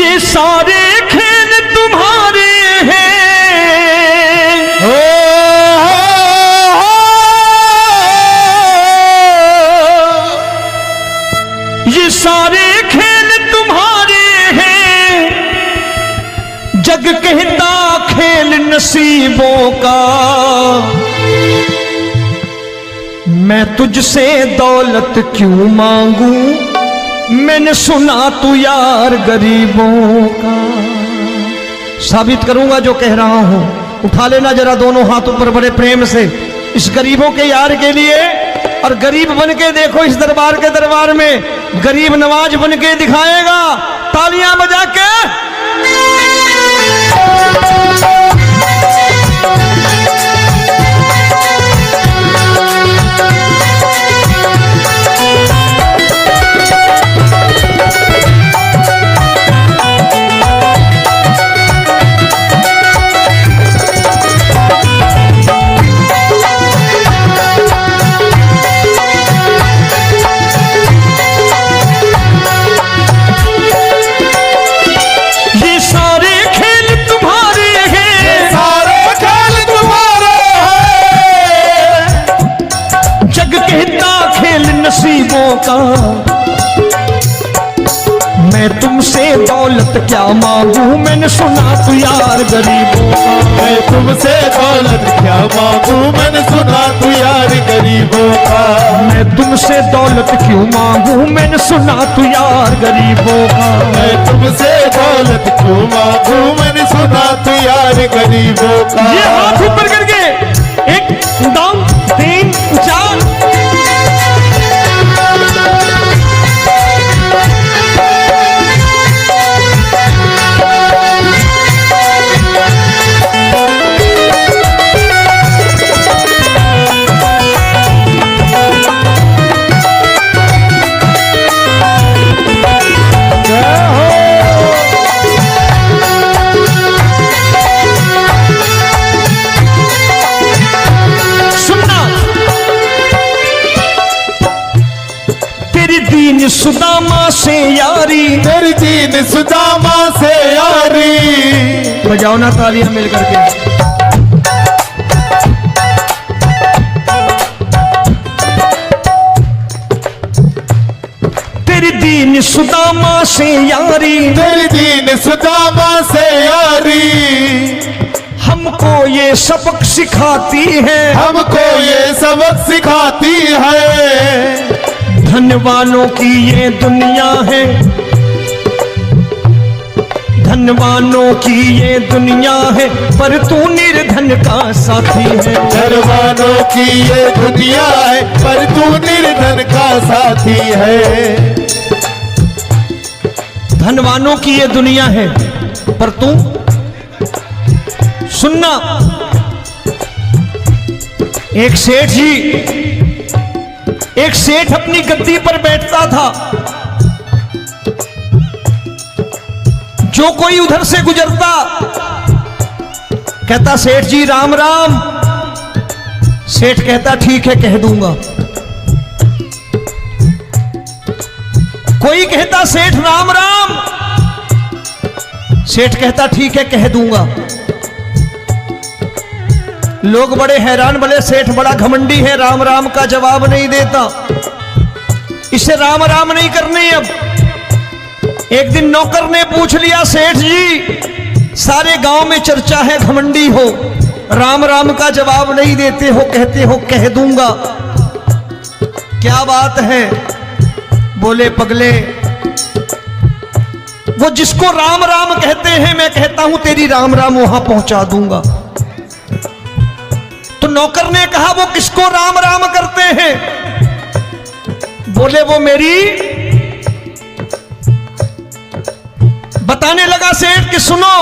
ये सारे खेल तुम्हारे हैं, ये सारे खेल तुम्हारे हैं, जग कहता खेल नसीबों का। मैं तुझसे दौलत क्यों मांगू, मैंने सुना तू यार गरीबों का। साबित करूंगा जो कह रहा हूं। उठा लेना जरा दोनों हाथों पर बड़े प्रेम से इस गरीबों के यार के लिए, और गरीब बन के देखो इस दरबार के दरबार में गरीब नवाज बन के दिखाएगा, तालियां बजा के। नसीबों का मैं तुमसे दौलत क्या मांगू, मैंने सुना तू यार गरीबों का। मैं तुमसे दौलत क्या मांगू, मैंने सुना तू यार गरीबों का। मैं तुमसे दौलत क्यों मांगू, मैंने सुना तू यार गरीबों का। मैं तुमसे दौलत क्यों मांगू, मैंने सुना तू यार गरीबों का। ये हाथ ऊपर करके 1 2 3 4 सुदामा से यारी, तेरी दीन सुदामा से यारी। बजाओ ना तालियां मिल करके। तेरी दीन सुदामा से यारी, तेरी दीन सुदामा से यारी। हमको ये सबक सिखाती है, हमको ये सबक सिखाती है। धनवानों की ये दुनिया है, धनवानों की ये दुनिया है, पर तू निर्धन का साथी है। धनवानों की ये दुनिया है, पर तू निर्धन का साथी है। धनवानों की ये दुनिया है, पर तू सुनना। एक सेठ अपनी गद्दी पर बैठता था। जो कोई उधर से गुजरता कहता सेठ जी राम राम। सेठ कहता ठीक है कह दूंगा। कोई कहता सेठ राम राम। सेठ कहता ठीक है कह दूंगा। लोग बड़े हैरान, बोले सेठ बड़ा घमंडी है, राम राम का जवाब नहीं देता, इसे राम राम नहीं करनी। अब एक दिन नौकर ने पूछ लिया सेठ जी सारे गांव में चर्चा है घमंडी हो, राम राम का जवाब नहीं देते हो, कहते हो कह दूंगा, क्या बात है? बोले पगले वो जिसको राम राम कहते हैं मैं कहता हूं तेरी राम राम वहां पहुंचा दूंगा। तो नौकर ने कहा वो किसको राम राम करते हैं? बोले वो मेरी। बताने लगा सेठ कि सुनो,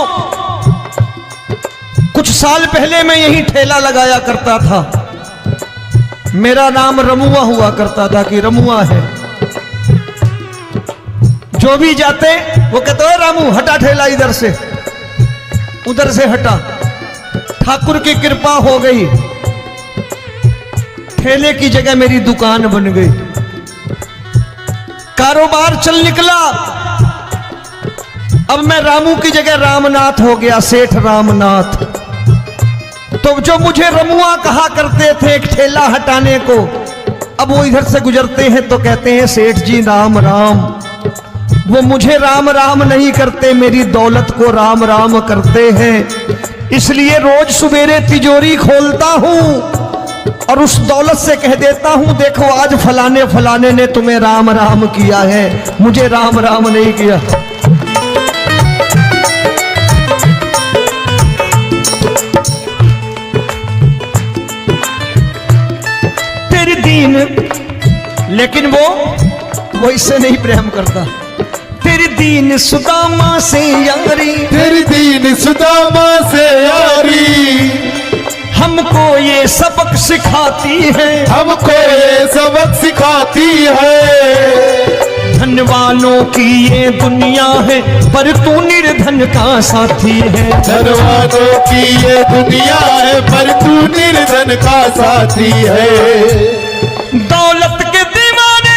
कुछ साल पहले मैं यही ठेला लगाया करता था, मेरा नाम रमुआ हुआ करता था कि रमुआ है। जो भी जाते वो कहते हो रामू हटा ठेला इधर से, उधर से हटा। ठाकुर की कृपा हो गई, ठेले की जगह मेरी दुकान बन गई, कारोबार चल निकला। अब अब मैं रामू की जगह रामनाथ हो गया, सेठ रामनाथ। तो जो मुझे रमुआ कहा करते थे एक ठेला हटाने को, अब वो इधर से गुजरते हैं तो कहते हैं सेठ जी राम राम। वो मुझे राम राम नहीं करते, मेरी दौलत को राम राम करते हैं। इसलिए रोज सवेरे तिजोरी खोलता हूं और उस दौलत से कह देता हूं, देखो आज फलाने फलाने ने तुम्हें राम राम किया है, मुझे राम राम नहीं किया। तेरी दीन, लेकिन वो इससे नहीं प्रेम करता। तेरी दीन सुदामा से यारी, तेरी दीन सुदामा से यारी, हमको ये सबक सिखाती है, हमको ये सबक सिखाती है। धन वालों की ये दुनिया है, पर तू निर्धन का साथी है। धन वालों की ये दुनिया है, पर तू निर्धन का साथी है। दौलत के दीवाने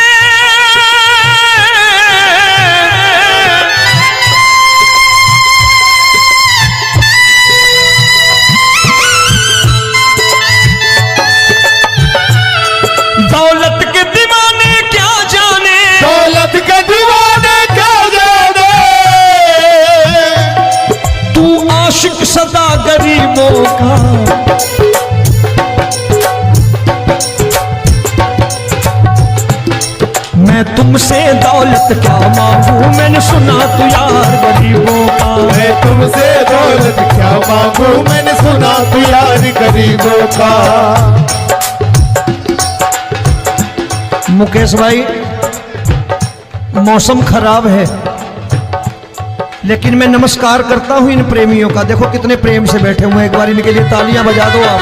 दौलत के दीवाने क्या जाने, दौलत के दीवाने क्या जाने, तू आशिक सदा गरीबों का। मैं तुमसे दौलत क्या मांगू, मैंने सुना तू यार गरीबों का। मैं तुमसे दौलत क्या मांगू, मैंने सुना तू यार गरीबों का। मुकेश भाई, मौसम खराब है, लेकिन मैं नमस्कार करता हूं इन प्रेमियों का। देखो कितने प्रेम से बैठे हुए हैं, एक बार इनके लिए तालियां बजा दो आप।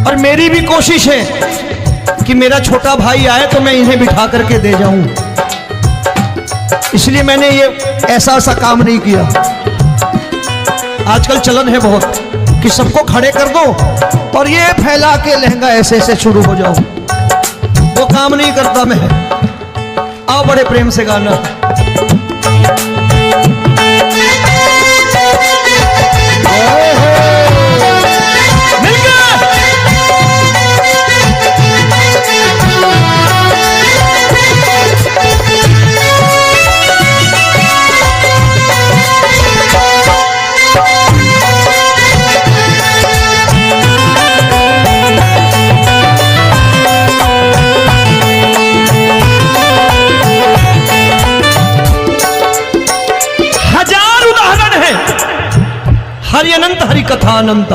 और मेरी भी कोशिश है कि मेरा छोटा भाई आए तो मैं इन्हें बिठा करके दे जाऊं, इसलिए मैंने ये ऐसा काम नहीं किया। आजकल चलन है बहुत कि सबको खड़े कर दो और ये फैला के लहंगा ऐसे ऐसे शुरू हो जाओ, वो काम नहीं करता मैं। आओ बड़े प्रेम से गाना। हरि अनंत हरि कथा अनंत।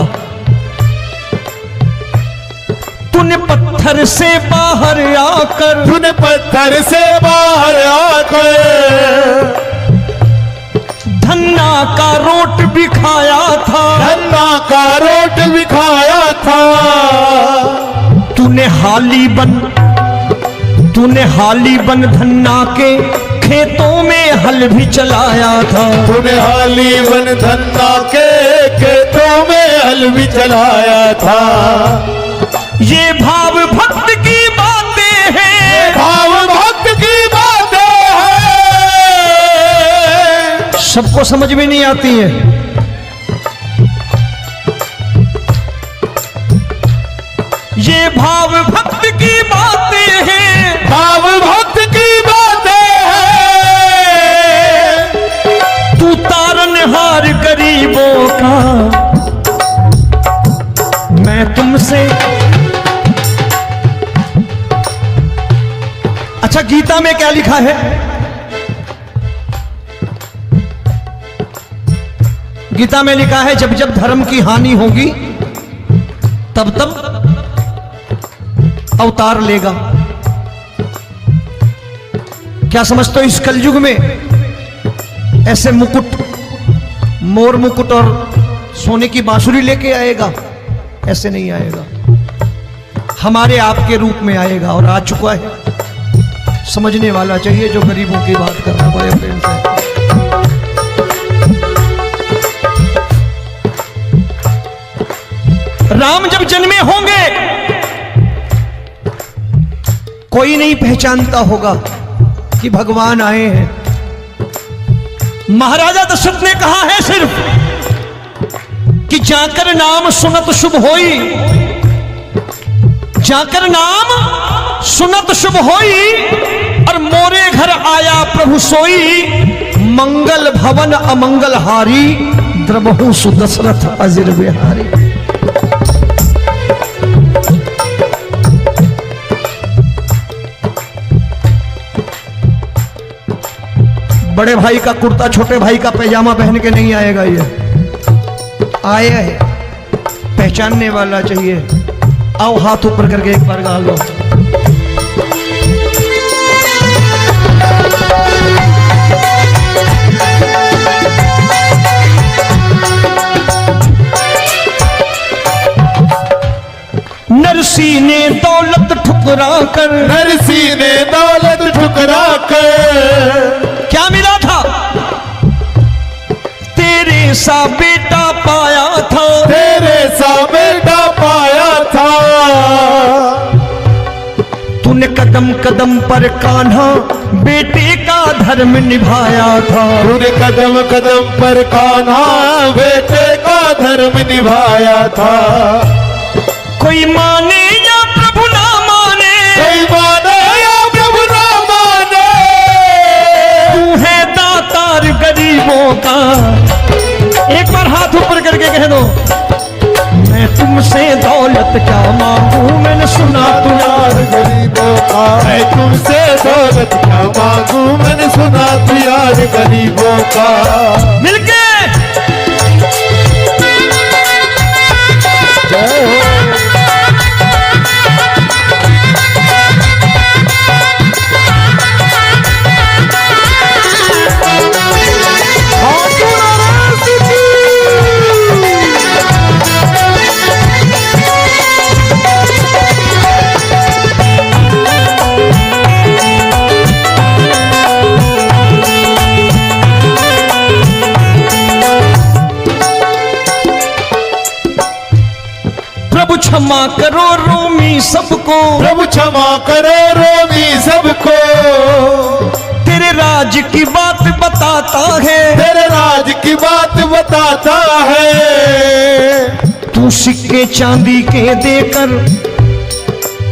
तूने पत्थर से बाहर आकर, तूने पत्थर से बाहर आकर धन्ना का रोट भी खाया था, धन्ना का रोट भी खाया था। तूने हाली बन धन्ना के खेतों में हल भी चलाया था। तूने हाली बन धन्ना के खेतों में हल भी चलाया था। ये भाव भक्त की बातें हैं, भाव भक्त की बातें हैं, सबको समझ में नहीं आती है। ये भाव भक्त की बातें हैं, भाव भक्त की बातें हैं। तू तारनहार गरीबों का, मैं तुमसे। अच्छा, गीता में क्या लिखा है? गीता में लिखा है जब जब धर्म की हानि होगी तब तब अवतार लेगा। क्या समझते हो, इस कलयुग में ऐसे मुकुट, मोर मुकुट और सोने की बांसुरी लेके आएगा? ऐसे नहीं आएगा, हमारे आपके रूप में आएगा और आ चुका है। समझने वाला चाहिए जो गरीबों की बात करना बड़े प्रेम से। राम जब जन्मे होंगे कोई नहीं पहचानता होगा, कि भगवान आए हैं। महाराजा दशरथ ने कहा है सिर्फ कि जाकर नाम सुनत शुभ होई, जाकर नाम सुनत शुभ होई, और मोरे घर आया प्रभु सोई, मंगल भवन अमंगल हारी, द्रबहु सुदशरथ अजिर बिहारी। बड़े भाई का कुर्ता छोटे भाई का पैजामा पहन के नहीं आएगा, ये आया है पहचानने वाला चाहिए। आओ हाथ ऊपर करके एक बार गा लो। नरसी ने दौलत ठुकरा कर, नरसी ने दौलत ठुकरा कर, क्या मिला था? तेरे सा बेटा पाया था, तेरे सा बेटा पाया था। तूने कदम कदम पर कान्हा बेटे का धर्म निभाया था, तूने कदम कदम पर कान्हा बेटे का धर्म निभाया था। कोई माने या प्रभु ना माने, कोई माने या प्रभु ना माने, तू है दातार गरीबों का। एक बार हाथ ऊपर करके कह दो, मैं तुमसे दौलत क्या मांगू, मैंने सुना तू यार गरीबों का। मैं तुमसे दौलत क्या मांगू, मैंने सुना तू यार गरीबों का। मिलके जय हो। क्षमा करो रोमी सबको, प्रभु क्षमा करो रोमी सबको। तेरे राज की बात बताता है, तेरे राज की बात बताता है। तू सिक्के चांदी के देकर,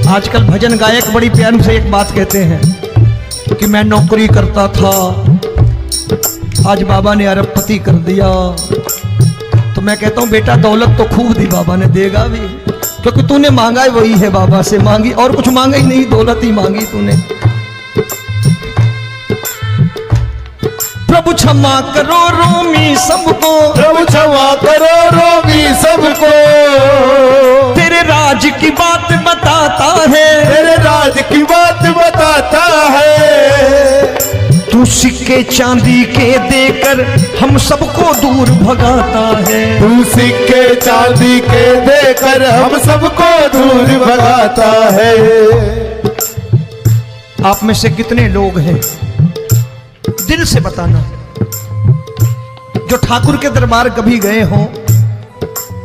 आजकल भजन गायक बड़ी प्यार से एक बात कहते हैं कि मैं नौकरी करता था, आज बाबा ने अरबपति कर दिया। तो मैं कहता हूं बेटा दौलत तो खूब दी बाबा ने, देगा भी, क्योंकि तूने मांगा वही है बाबा से मांगी, और कुछ मांगा ही नहीं, दौलत ही मांगी तूने। प्रभु क्षमा करो रोमी सबको, प्रभु क्षमा करो रोमी सबको। तेरे राज की बात बताता है, तेरे राज की बात बताता है। तू सिक्के चांदी के देकर हम सबको दूर भगाता है, तू सिक्के चांदी के देकर हम सबको दूर भगाता है। आप में से कितने लोग हैं, दिल से बताना, जो ठाकुर के दरबार कभी गए हो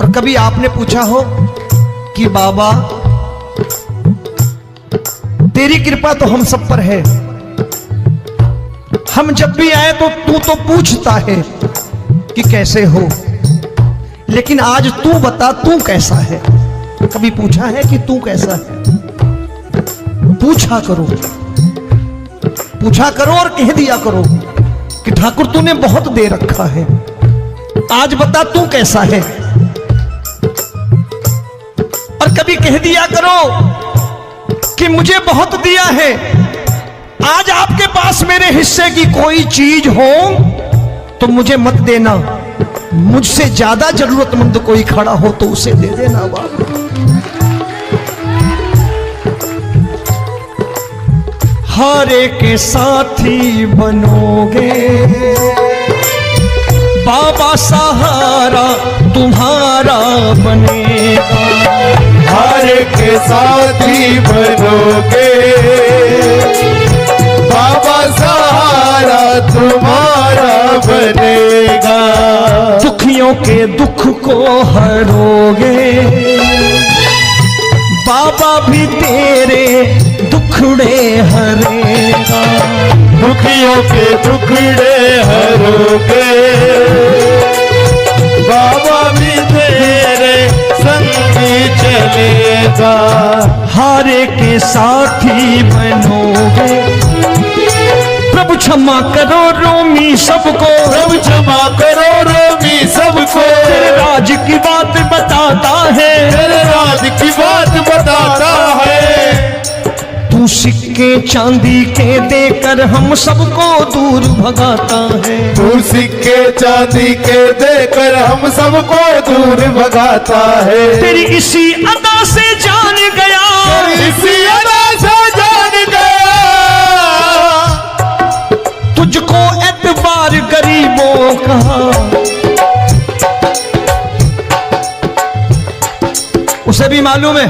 और कभी आपने पूछा हो कि बाबा तेरी कृपा तो हम सब पर है, हम जब भी आए तो तू तो पूछता है कि कैसे हो, लेकिन आज तू बता तू कैसा है। कभी पूछा है कि तू कैसा है? पूछा करो, पूछा करो और कह दिया करो कि ठाकुर तूने बहुत दे रखा है, आज बता तू कैसा है। और कभी कह दिया करो कि मुझे बहुत दिया है, आज आपके पास मेरे हिस्से की कोई चीज हो तो मुझे मत देना, मुझसे ज्यादा जरूरतमंद कोई खड़ा हो तो उसे दे देना बाबा। हारे के साथी बनोगे बाबा, सहारा तुम्हारा बनेगा। हारे के साथी बनोगे बाबा, सहारा तुम्हारा बनेगा। दुखियों के दुख को हरोगे बाबा, भी तेरे दुखड़े हरेगा। दुखियों के टुकड़े हरोगे, बाबा भी तेरे संगी चलेगा। हारे के साथी बनोगे, प्रभु क्षमा करो रोमी सबको, प्रभु क्षमा करो रोमी सबको, तेरे राज की बात बताता है, तेरे राज की बात बताता है। तू सिक्के चांदी के देकर हम सबको दूर भगाता है, तू सिक्के चांदी के देकर हम सबको दूर भगाता है। तेरी इसी अदा से जान गया, तेरी इसी अदा से जान गया, तुझको एतबार गरीबों का। उसे भी मालूम है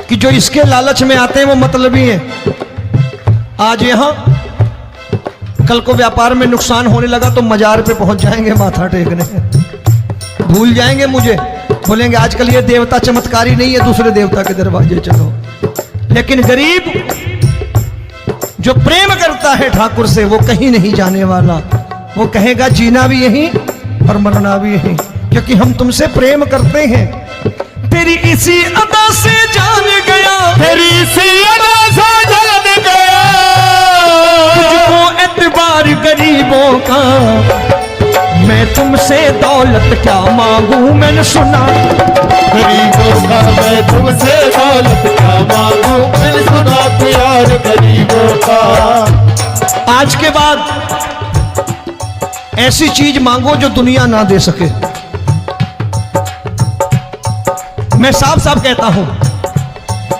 कि जो इसके लालच में आते हैं वो मतलबी हैं। आज यहां कल को व्यापार में नुकसान होने लगा तो मजार पे पहुंच जाएंगे माथा टेकने, भूल जाएंगे मुझे, बोलेंगे आजकल ये देवता चमत्कारी नहीं है, दूसरे देवता के दरवाजे चलो। लेकिन गरीब जो प्रेम करता है ठाकुर से वो कहीं नहीं जाने वाला, वो कहेगा जीना भी यहीं और मरना भी यहीं, क्योंकि हम तुमसे प्रेम करते हैं। तेरी इसी अदा से जान गया, तेरी इसी अदा से जान गया, तुझको एतबार गरीबों का। मैं तुमसे दौलत क्या मांगू, मैंने सुना गरीबों का मैं तुमसे दौलत क्या मांगू, मैंने सुना प्यार गरीबों का। आज के बाद ऐसी चीज मांगो जो दुनिया ना दे सके। मैं साफ साफ कहता हूं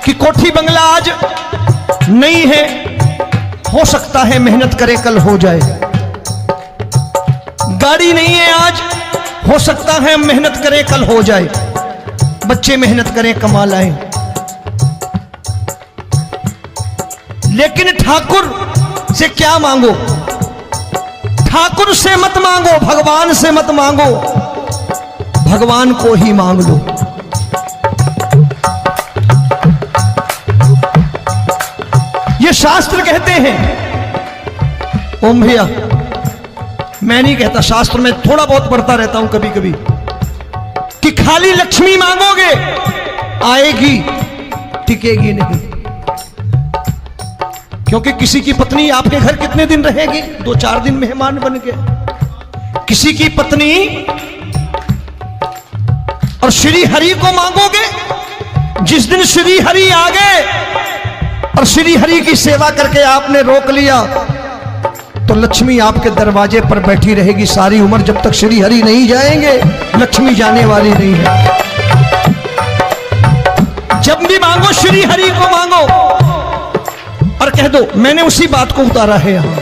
कि कोठी बंगला आज नहीं है, हो सकता है मेहनत करे कल हो जाए। गाड़ी नहीं है आज, हो सकता है मेहनत करें कल हो जाए। बच्चे मेहनत करें कमा लाएं, लेकिन ठाकुर से क्या मांगो? ठाकुर से मत मांगो, भगवान से मत मांगो, भगवान को ही मांग लो। ये शास्त्र कहते हैं, ओम भैया मैं नहीं कहता, शास्त्र में थोड़ा बहुत पढ़ता रहता हूं कभी कभी, कि खाली लक्ष्मी मांगोगे आएगी, टिकेगी नहीं। क्योंकि किसी की पत्नी आपके घर कितने दिन रहेगी? 2-4 दिन मेहमान बन के। किसी की पत्नी और श्री हरि को मांगोगे, जिस दिन श्री हरि आ गए और श्री हरि की सेवा करके आपने रोक लिया तो लक्ष्मी आपके दरवाजे पर बैठी रहेगी सारी उम्र। जब तक श्री हरि नहीं जाएंगे लक्ष्मी जाने वाली नहीं है। जब भी मांगो श्री हरि को मांगो और कह दो मैंने उसी बात को उतारा है यहां,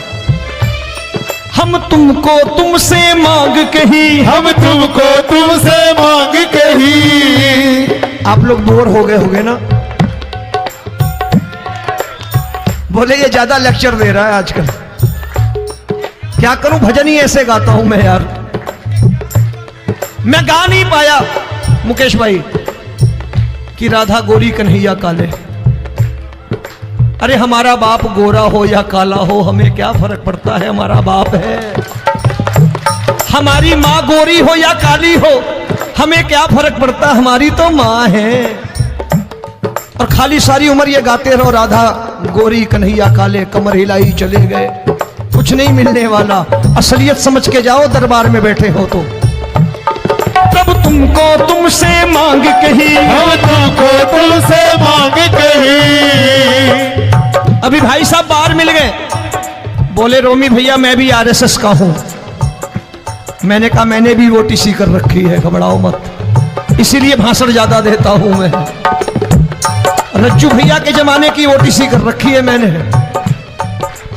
हम तुमको तुमसे मांग कही, हम तुमको तुमसे मांग कही। आप लोग बोर हो गए होंगे ना, बोले ये ज्यादा लेक्चर दे रहा है आजकल। क्या करूं, भजन ही ऐसे गाता हूं मैं यार। मैं गा नहीं पाया मुकेश भाई कि राधा गोरी कन्हैया काले। अरे हमारा बाप गोरा हो या काला हो हमें क्या फर्क पड़ता है, हमारा बाप है। हमारी माँ गोरी हो या काली हो हमें क्या फर्क पड़ता, हमारी तो माँ है। और खाली सारी उम्र ये गाते रहो राधा गोरी कन्हैया काले, कमर हिलाई चले गए, कुछ नहीं मिलने वाला। असलियत समझ के जाओ दरबार में बैठे हो तो। तब तुमको तुमसे मांग कही, हम तुमको तुमसे मांग कही। अभी भाई साहब बाहर मिल गए, बोले रोमी भैया मैं भी आरएसएस का हूं। मैंने कहा मैंने भी ओटीसी कर रखी है, घबराओ मत, इसीलिए भाषण ज्यादा देता हूं मैं। रज्जू भैया के जमाने की ओटीसी कर रखी है मैंने।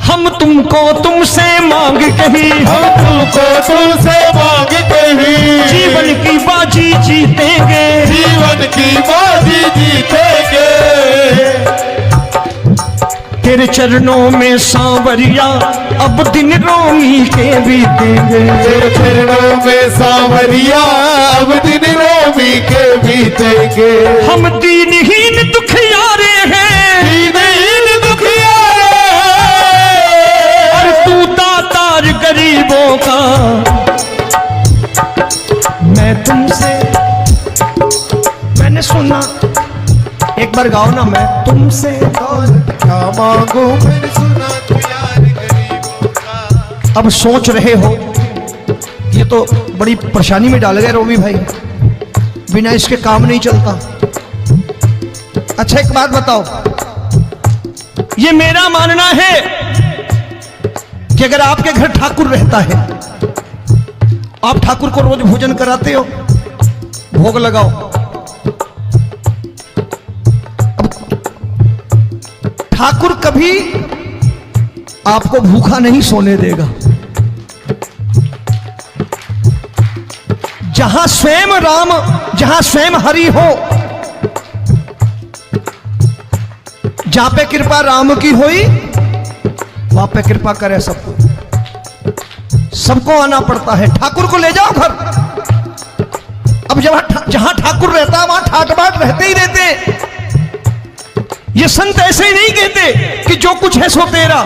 हम तुमको तुमसे मांग कही, हम तुमको तुमसे मांग कही। जीवन की बाजी जीतेंगे, जीवन की बाजी जीतेंगे। तेरे चरणों में सांवरिया अब दिन रोमी के बीतेंगे। तेरे चरणों में सांवरिया अब दिन रोमी के बीतेंगे। हम दीनहीन दुखियारे हैं, दीनहीन दुखियारे हैं। बार गाओ ना, मैं तुमसे दौलत क्या मांगू मैंने सुना तू यार गरीबों का। अब सोच रहे हो ये तो बड़ी परेशानी में डाल गए रोमी भाई, बिना इसके काम नहीं चलता। अच्छा एक बात बताओ, ये मेरा मानना है कि अगर आपके घर ठाकुर रहता है, आप ठाकुर को रोज भोजन कराते हो, भोग लगाओ, अब ठाकुर कभी आपको भूखा नहीं सोने देगा। जहां स्वयं राम, जहां स्वयं हरि हो, जहां पे कृपा राम की हुई वहां पे कृपा करे सबको, सबको आना पड़ता है। ठाकुर को ले जाओ घर। अब जहां ठाकुर रहता है वहां ठाट बाट रहते ही रहते। ये संत ऐसे ही नहीं कहते कि जो कुछ है सो तेरा।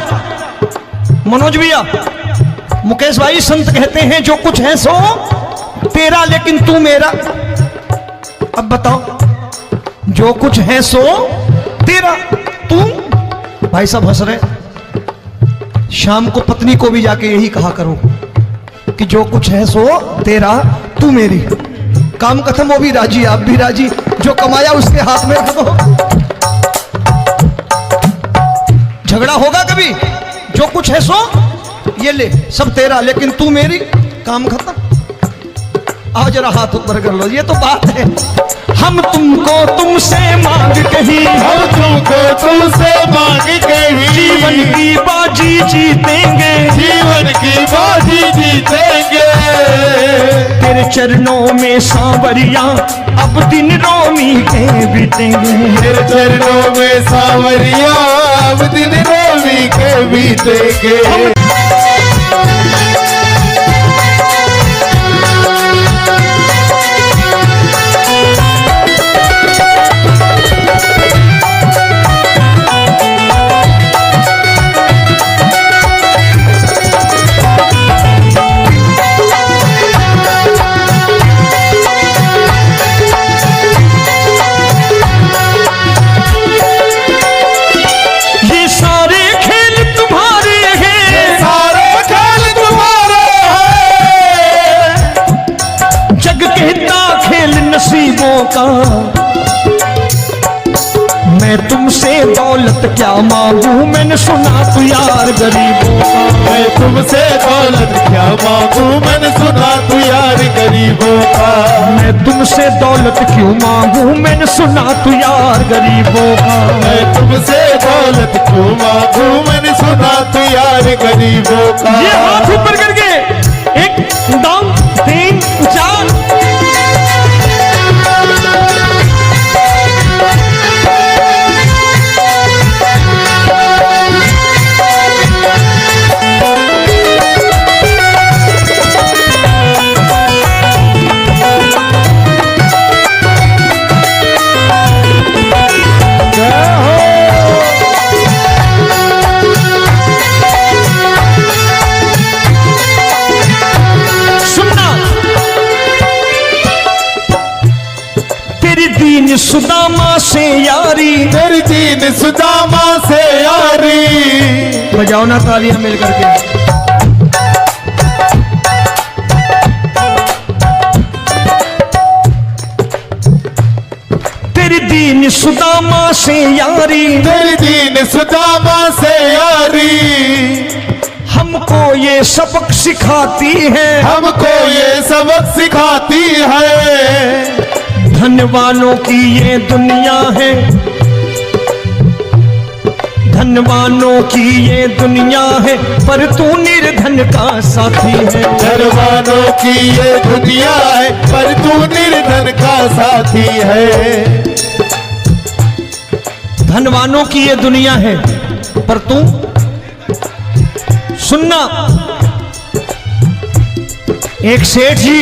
मनोज भैया, मुकेश भाई, संत कहते हैं जो कुछ है सो तेरा लेकिन तू मेरा। अब बताओ, जो कुछ है सो तेरा, तू। भाई साहब हंस रहे। शाम को पत्नी को भी जाके यही कहा करो कि जो कुछ है सो तेरा, तू मेरी। काम खत्म, वो भी राजी, आप भी राजी, जो कमाया उसके हाथ में रख दो। झगड़ा होगा कभी? जो कुछ है सो ये ले, सब तेरा लेकिन तू मेरी, काम खत्म। आओ जरा हाथ ऊपर कर लो, ये तो बात है। हम तुमको तुमसे मांग कहीं, हम तुमको तुमसे मांग कहीं, जीवन की बाजी जीतेंगे, जीवन की बाजी जीतेंगे। तेरे चरणों में सांवरिया अब दिन रोमी के बीतेंगे। तेरे चरणों में सांवरिया अब दिन रोमी के बीतेंगे। नसीबों का मैं तुमसे दौलत क्या मांगू, मैंने सुना तू यार गरीबों का। मैं तुमसे दौलत क्या मांगू, मैंने सुना तू यार गरीबों का। मैं तुमसे दौलत क्यों मांगू, मैंने सुना तू यार गरीबों का। मैं तुमसे दौलत क्यों मांगू, मैंने सुना तू यार गरीबों का। ये हाथ ऊपर करके एक दम तीन चार। सुदामा से यारी, तेरी दीन सुदामा से यारी। बजाओ ना तालियां मिल करके। तेरी दीन सुदामा से यारी, तेरी दीन सुदामा से यारी। हमको ये सबक सिखाती है, हमको ये सबक सिखाती है। धनवानों की ये दुनिया है, धनवानों की ये दुनिया है, पर तू निर्धन का साथी है। धनवानों की ये दुनिया है, पर तू निर्धन का साथी है। धनवानों की ये दुनिया है, पर तू सुनना। एक सेठ जी,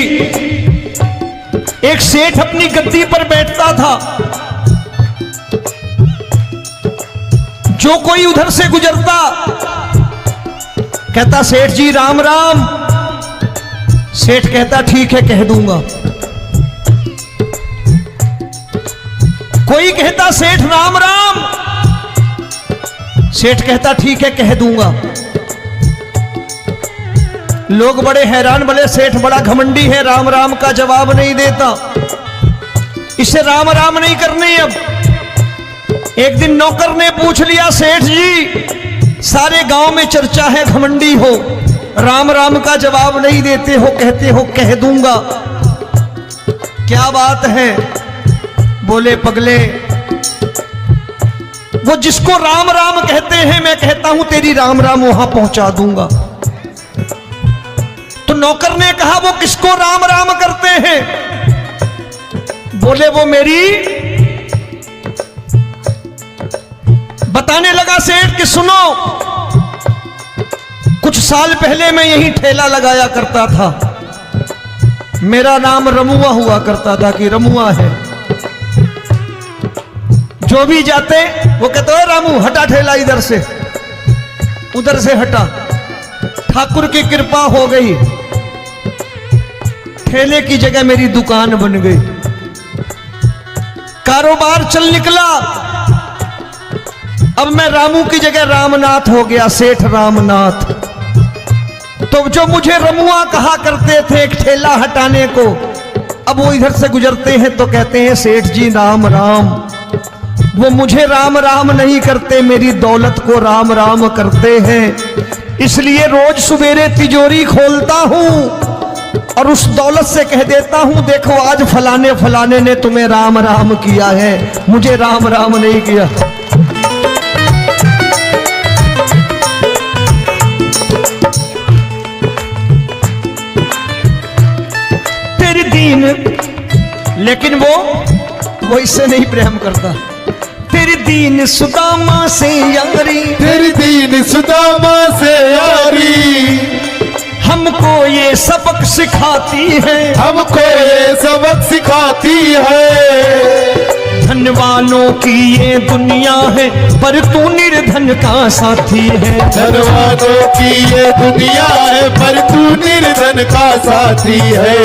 एक सेठ अपनी गद्दी पर बैठता था। जो कोई उधर से गुजरता कहता सेठ जी राम राम। सेठ कहता ठीक है कह दूंगा। कोई कहता सेठ राम राम, सेठ कहता ठीक है कह दूंगा। लोग बड़े हैरान, बोले सेठ बड़ा घमंडी है, राम राम का जवाब नहीं देता, इसे राम राम नहीं करनी। अब एक दिन नौकर ने पूछ लिया, सेठ जी सारे गांव में चर्चा है घमंडी हो, राम राम का जवाब नहीं देते हो, कहते हो कह दूंगा, क्या बात है? बोले पगले, वो जिसको राम राम कहते हैं मैं कहता हूं तेरी राम राम वहां पहुंचा दूंगा। तो नौकर ने कहा वो किसको राम राम करते हैं? बोले वो मेरी, बताने लगा सेठ कि सुनो, कुछ साल पहले मैं यही ठेला लगाया करता था, मेरा नाम रमुआ हुआ करता था कि रमुआ है। जो भी जाते वो कहते हो रामू हटा ठेला इधर से, उधर से हटा। ठाकुर की कृपा हो गई, ठेले की जगह मेरी दुकान बन गई, कारोबार चल निकला। अब मैं रामू की जगह रामनाथ हो गया, सेठ रामनाथ। तो जो मुझे रमुआ कहा करते थे एक ठेला हटाने को, अब वो इधर से गुजरते हैं तो कहते हैं सेठ जी राम राम। वो मुझे राम राम नहीं करते, मेरी दौलत को राम राम करते हैं। इसलिए रोज सवेरे तिजोरी खोलता हूं और उस दौलत से कह देता हूं देखो आज फलाने फलाने ने तुम्हें राम राम किया है, मुझे राम राम नहीं किया। तेरी दीन, लेकिन वो इससे नहीं प्रेम करता। तेरी दीन सुदामा से यारी, तेरी दीन सुदामा से यारी, हमको ये सबक सिखाती है, हमको ये सबक सिखाती है। धनवानों की ये दुनिया है पर तू निर्धन का साथी है। धनवानों की ये दुनिया है पर तू निर्धन का साथी है।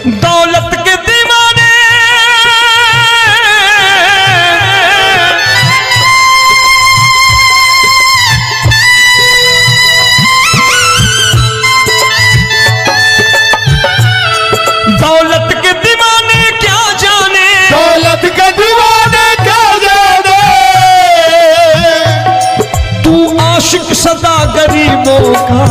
दौलत के दीवाने दौलत के दीवाने क्या जाने, दौलत के दीवाने क्या जाने, तू आशिक सदा गरीबों का।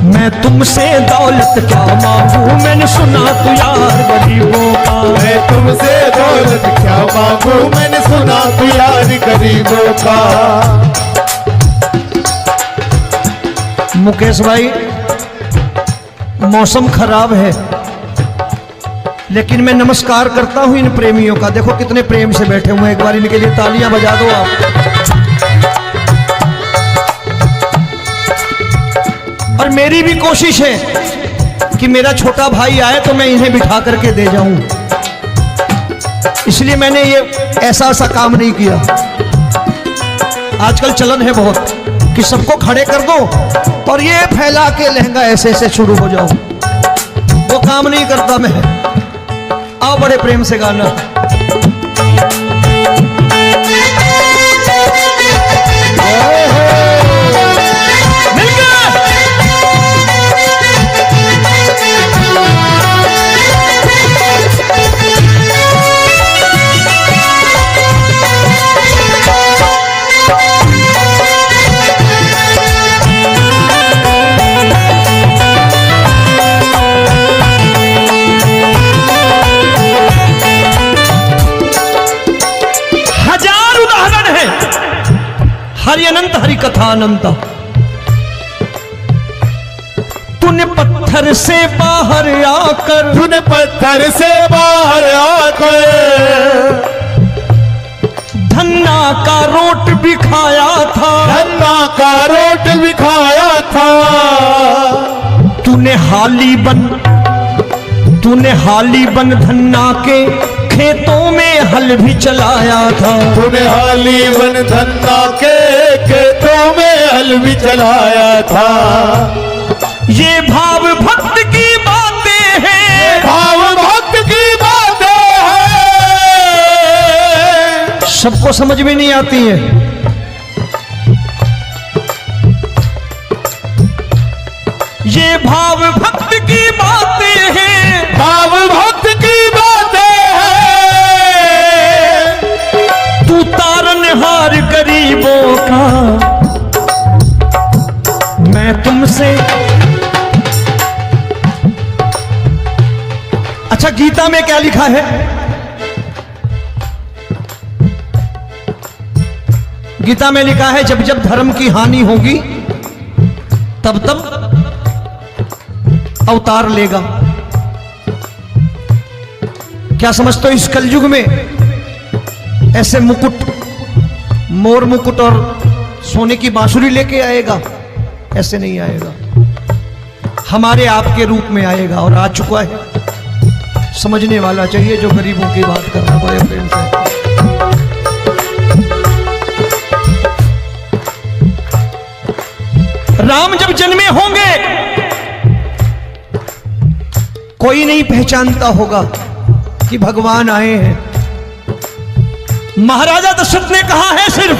मैं तुमसे दौलत क्या मांगू, मैंने सुना तू यार गरीबों का। मैं तुमसे दौलत क्या मांगू, मैंने सुना तू यार गरीबों का। मुकेश भाई मौसम खराब है, लेकिन मैं नमस्कार करता हूं इन प्रेमियों का। देखो कितने प्रेम से बैठे हुए हैं, एक बार इनके लिए तालियां बजा दो आप। और मेरी भी कोशिश है कि मेरा छोटा भाई आए तो मैं इन्हें बिठा करके दे जाऊं, इसलिए मैंने ये ऐसा काम नहीं किया। आजकल चलन है बहुत कि सबको खड़े कर दो और ये फैला के लहंगा ऐसे ऐसे शुरू हो जाओ, वो काम नहीं करता मैं। आओ बड़े प्रेम से गाना। हरि अनंत हरि कथा अनंत। तूने पत्थर से बाहर आकर, तूने पत्थर से बाहर आकर धन्ना का रोट भी खाया था, धन्ना का रोट भी खाया था। तूने हाली बन धन्ना के खेतों में हल भी चलाया था। तूने हाली बन धन्ना के खेतों में हल भी चलाया था। ये भाव भक्त की सबको समझ में नहीं आती है। ये भाव भक्त की बातें हैं, भाव भक्त की बातें हैं। तू तारनहार गरीबों का, मैं तुमसे। अच्छा, गीता में क्या लिखा है? गीता में लिखा है जब जब धर्म की हानि होगी तब तब अवतार लेगा। क्या समझते हो, इस कलयुग में ऐसे मुकुट, मोर मुकुट और सोने की बांसुरी लेके आएगा? ऐसे नहीं आएगा, हमारे आपके रूप में आएगा और आ चुका है। समझने वाला चाहिए जो गरीबों की बात कर रहा है बड़े प्रेम से। राम जब जन्मे होंगे कोई नहीं पहचानता होगा कि भगवान आए हैं। महाराजा दशरथ ने कहा है सिर्फ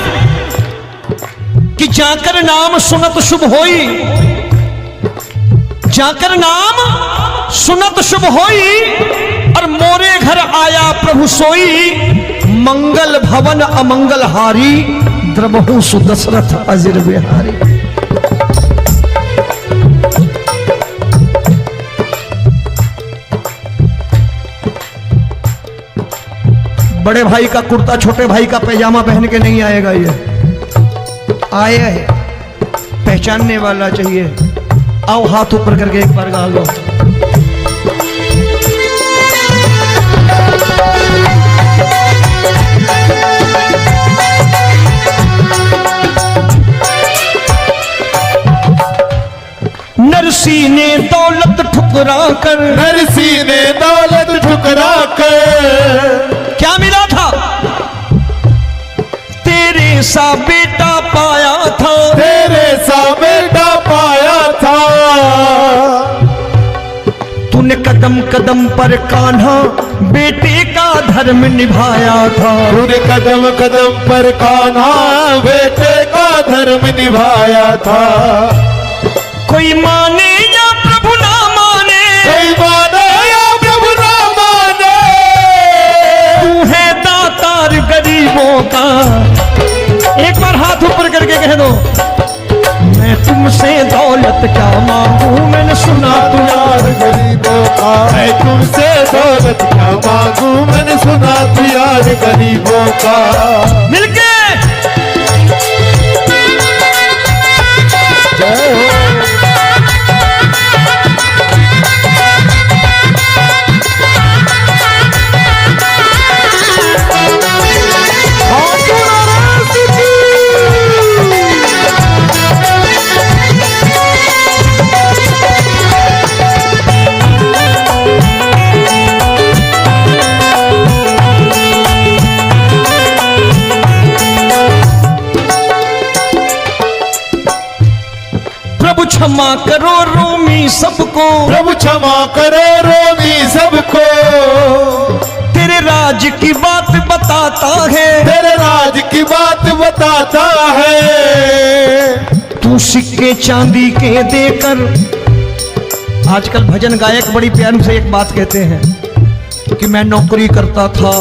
कि जाकर नाम सुनत शुभ होई, जाकर नाम सुनत शुभ होई, और मोरे घर आया प्रभु सोई, मंगल भवन अमंगल हारी, द्रबहु सुदशरथ अजिर बिहारी। बड़े भाई का कुर्ता छोटे भाई का पैजामा पहन के नहीं आएगा, ये आया है, पहचानने वाला चाहिए। आओ हाथ ऊपर करके एक बार गा लो। नरसी ने दौलत ठुकरा कर, नरसी ने दौलत ठुकरा कर, क्या मिला था? तेरे सा बेटा पाया था, तेरे सा बेटा पाया था। तूने कदम कदम पर कान्हा बेटे का धर्म निभाया था, तूने कदम कदम पर कान्हा बेटे का धर्म निभाया था। कोई माने या प्रभु ना माने, कोई माने या प्रभु ना माने, तू है दातार गरीबों का। एक बार हाथ ऊपर करके कह दो, मैं तुमसे दौलत क्या मांगू, मैंने सुना तू यार गरीबों का। मैं तुमसे दौलत क्या मांगू, मैंने सुना तू यार गरीबों का। मिलके जय हो। क्षमा करो रोमी सबको, प्रभु क्षमा करो रोमी सबको। तेरे राज की बात बताता है, तेरे राज की बात बताता है। तू सिक्के चांदी के देकर, आजकल भजन गायक बड़ी प्यार से एक बात कहते हैं कि मैं नौकरी करता था,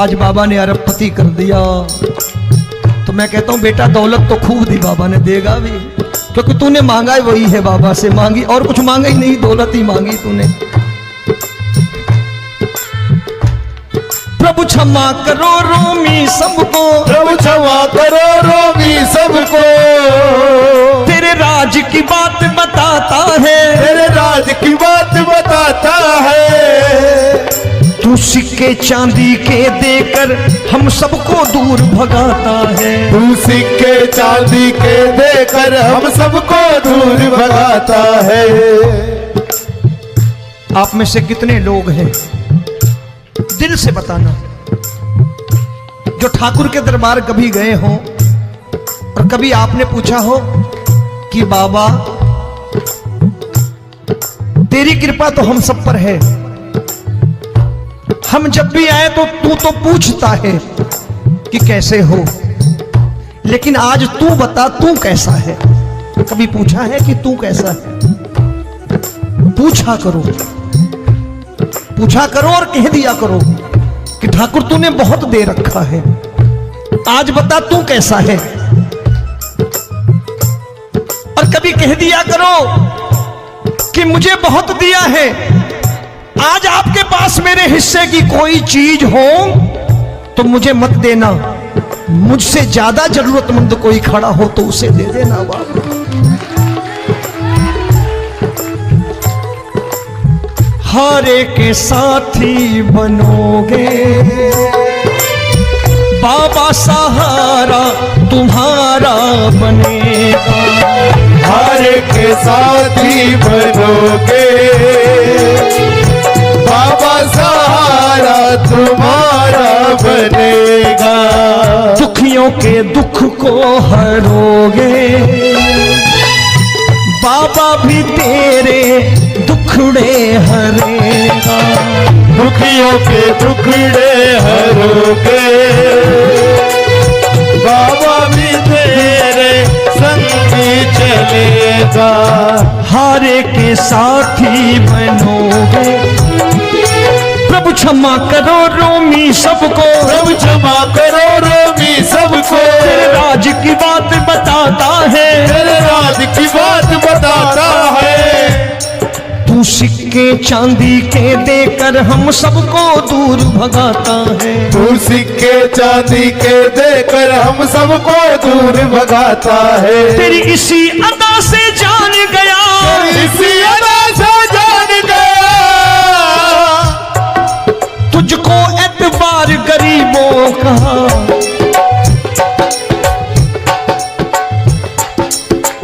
आज बाबा ने अरबपति कर दिया। तो मैं कहता हूं बेटा दौलत तो खूब दी बाबा ने, देगा भी, क्योंकि तूने मांगा है वही है बाबा से मांगी, और कुछ मांगा ही नहीं, दौलत ही मांगी तूने। प्रभु क्षमा करो रोमी सबको, प्रभु क्षमा करो रोमी सबको। तेरे राज की बात बताता है, तेरे राज की बात बताता है। तू सिक्के चांदी के देकर हम सबको दूर भगाता है, तू सिक्के चांदी के देकर हम सबको दूर भगाता है। आप में से कितने लोग हैं, दिल से बताना, जो ठाकुर के दरबार कभी गए हो और कभी आपने पूछा हो कि बाबा तेरी कृपा तो हम सब पर है, हम जब भी आए तो तू तो पूछता है कि कैसे हो, लेकिन आज तू बता तू कैसा है। कभी पूछा है कि तू कैसा है? पूछा करो, पूछा करो और कह दिया करो कि ठाकुर तूने बहुत दे रखा है, आज बता तू कैसा है। और कभी कह दिया करो कि मुझे बहुत दिया है, आज आपके पास मेरे हिस्से की कोई चीज हो तो मुझे मत देना, मुझसे ज्यादा जरूरतमंद कोई खड़ा हो तो उसे दे देना बाबा। हारे के साथी बनोगे बाबा, सहारा तुम्हारा बनेगा। हारे के साथी बनोगे बाबा, सहारा तुम्हारा बनेगा। दुखियों के दुख को हरोगे बाबा, भी तेरे दुखड़े हरेगा। दुखियों के दुखड़े हरोगे बाबा, भी तेरे संगी चलेगा। हारे के साथी बनोगे, प्रभु क्षमा करो रोमी सबको, प्रभु क्षमा करो रोमी सबको। तेरे राज की बात बताता है, तेरे राज की बात बताता है। तू सिक्के चांदी के देकर हम सबको दूर भगाता है। तू सिक्के चांदी के देकर हम सबको दूर भगाता है। तेरी इसी अदा से जान गया, इसी अदा से जान गया, तुझको एतबार गरीबों का।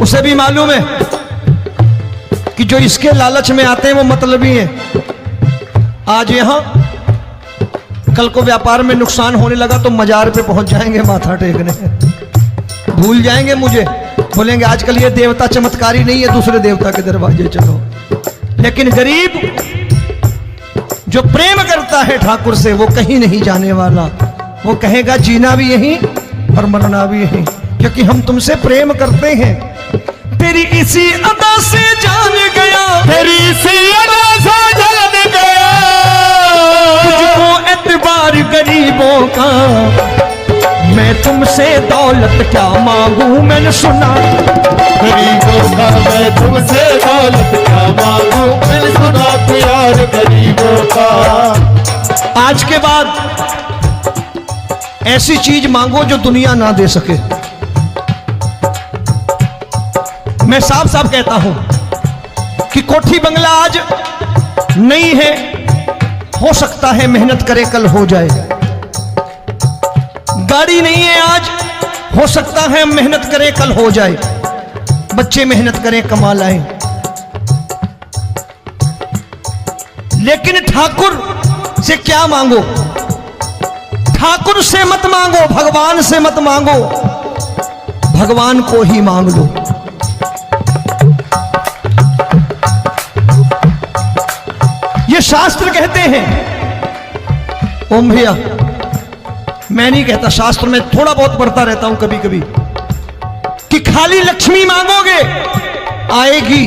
उसे भी मालूम है कि जो इसके लालच में आते हैं वो मतलबी हैं। आज यहां कल को व्यापार में नुकसान होने लगा तो मजार पे पहुंच जाएंगे माथा टेकने, भूल जाएंगे मुझे, बोलेंगे आजकल ये देवता चमत्कारी नहीं है, दूसरे देवता के दरवाजे चलो। लेकिन गरीब जो प्रेम करता है ठाकुर से वो कहीं नहीं जाने वाला, वो कहेगा जीना भी यहीं और मरना भी यहीं, क्योंकि हम तुमसे प्रेम करते हैं। तेरी इसी अदा से जान गया, तेरी इसी अदा से जान गया, तुझको एतबार गरीबों का। मैं तुमसे दौलत क्या मांगू, मैंने सुना गरीबों का। मैं तुमसे दौलत क्या मांगू, मैंने सुना प्यार गरीबों का। आज के बाद ऐसी चीज मांगो जो दुनिया ना दे सके। मैं साफ साफ कहता हूं कि कोठी बंगला आज नहीं है, हो सकता है मेहनत करे कल हो जाए। गाड़ी नहीं है आज, हो सकता है मेहनत करे कल हो जाए। बच्चे मेहनत करें कमा लाएं, लेकिन ठाकुर से क्या मांगो? ठाकुर से मत मांगो, भगवान से मत मांगो, भगवान को ही मांग लो। ये शास्त्र कहते हैं, ओम भैया मैं नहीं कहता, शास्त्र में थोड़ा बहुत पढ़ता रहता हूं कभी कभी, कि खाली लक्ष्मी मांगोगे आएगी,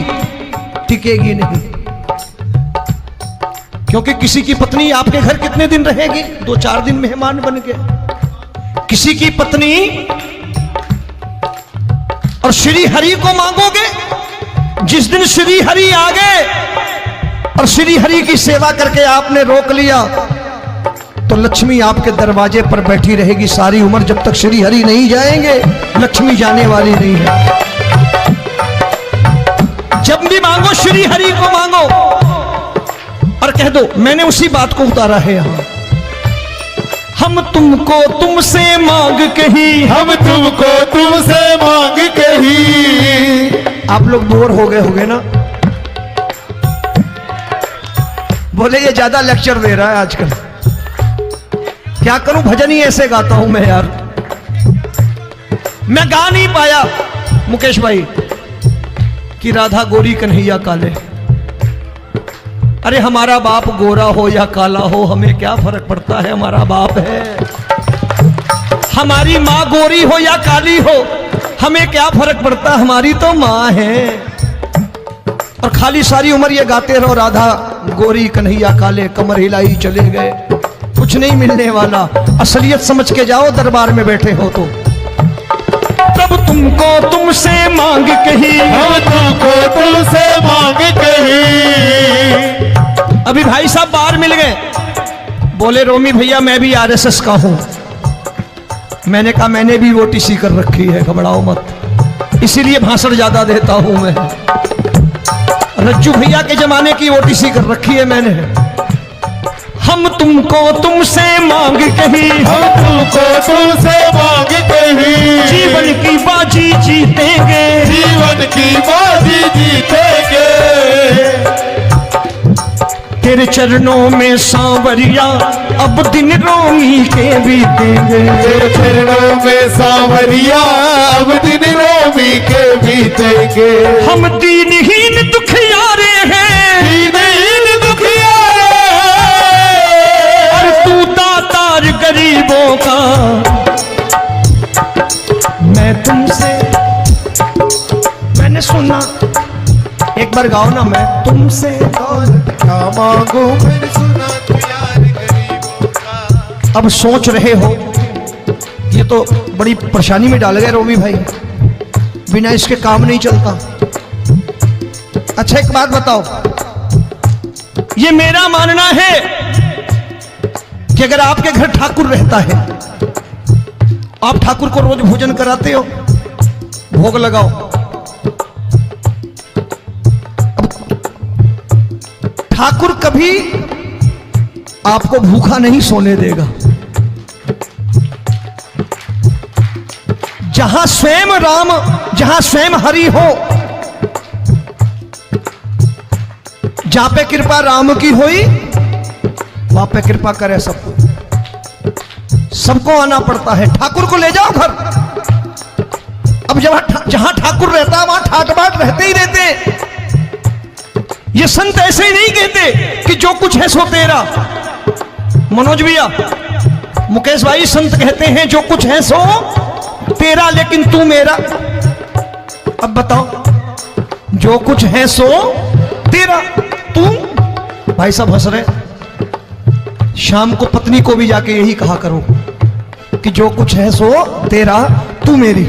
टिकेगी नहीं। क्योंकि किसी की पत्नी आपके घर कितने दिन रहेगी? 2-4 दिन मेहमान बन के। किसी की पत्नी और श्री हरि को मांगोगे, जिस दिन श्री हरि आ गए और श्री हरि की सेवा करके आपने रोक लिया तो लक्ष्मी आपके दरवाजे पर बैठी रहेगी सारी उम्र। जब तक श्री हरि नहीं जाएंगे लक्ष्मी जाने वाली नहीं है। जब भी मांगो श्री हरि को मांगो और कह दो मैंने उसी बात को उतारा है यहां, हम तुमको तुमसे मांग कही, हम तुमको तुमसे मांग कही। आप लोग बोर हो गए होंगे ना, बोले ये ज्यादा लेक्चर दे रहा है आजकल। क्या करूं, भजन ही ऐसे गाता हूं मैं यार। मैं गा नहीं पाया मुकेश भाई कि राधा गोरी कन्हैया काले। अरे हमारा बाप गोरा हो या काला हो, हमें क्या फर्क पड़ता है, हमारा बाप है। हमारी माँ गोरी हो या काली हो, हमें क्या फर्क पड़ता, हमारी तो माँ है। और खाली सारी उम्र ये गाते रहो, राधा गोरी कन्हैया काले, कमर हिलाई चले गए, कुछ नहीं मिलने वाला। असलियत समझ के जाओ, दरबार में बैठे हो तो। तब तुमको तुमसे मांग कही, हम तुमको तुमसे मांग कही। अभी भाई साहब बाहर मिल गए, बोले रोमी भैया मैं भी आरएसएस का हूं। मैंने कहा मैंने भी ओटीसी कर रखी है, घबराओ मत, इसीलिए भाषण ज्यादा देता हूं मैं। रज्जू भैया के जमाने की ओटीसी कर रखी है मैंने। हम तुमको तुमसे मांग कही, हम तुमको तुमसे मांग कही। जीवन की बाजी जीतेंगे, जीवन की बाजी जीतेंगे। तेरे चरणों में सांवरिया अब दिन रोमी के बीतेंगे। तेरे चरणों में सांवरिया अब दिन रोमी के बीतेंगे। हम दीनहीन दुखियारे हैं, दीनहीन दुखियारे, और तू दातार गरीबों का। मैं तुमसे, मैंने सुना, एक बार गाओ ना, मैं तुमसे दौलत क्या मांगू, मैंने सुना तू यार गरीबों का। अब सोच रहे हो, ये तो बड़ी परेशानी में डाल गए रोमी भाई, बिना इसके काम नहीं चलता। अच्छा एक बात बताओ, ये मेरा मानना है कि अगर आपके घर ठाकुर रहता है, आप ठाकुर को रोज भोजन कराते हो, भोग लगाओ, ठाकुर कभी आपको भूखा नहीं सोने देगा। जहां स्वयं राम, जहां स्वयं हरि हो, जहां पे कृपा राम की हुई, वहां पे कृपा करे सबको। सबको आना पड़ता है, ठाकुर को ले जाओ घर। अब जहां ठाकुर रहता है वहां ठाट बाट रहते ही रहते। ये संत ऐसे ही नहीं कहते कि जो कुछ है सो तेरा। मनोज भैया, मुकेश भाई, संत कहते हैं जो कुछ है सो तेरा, लेकिन तू मेरा। अब बताओ, जो कुछ है सो तेरा, तू। भाई साहब हंस रहे। शाम को पत्नी को भी जाके यही कहा करो कि जो कुछ है सो तेरा, तू मेरी।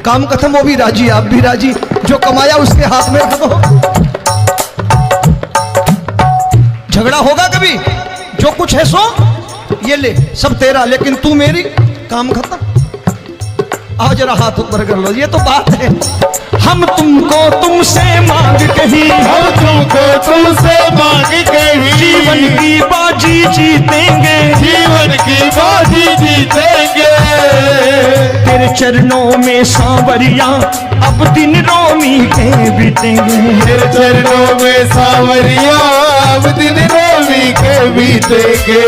काम खत्म, वो भी राजी, आप भी राजी, जो कमाया उसके हाथ में रख दो। झगड़ा होगा कभी, जो कुछ है सो ये ले, सब तेरा, लेकिन तू मेरी, काम खत्म। आओ जरा हाथ ऊपर कर लो, ये तो बात है। हम तुमको तुमसे मांग कही, हम तुमको तुमसे मांग कही। जीवन की बाजी जीतेंगे, जीवन की बाजी जीतेंगे। तेरे चरणों में सांवरिया अब दिन रोमी के बीतेंगे। तेरे चरणों में सांवरिया अब दिन रोमी के बीतेंगे।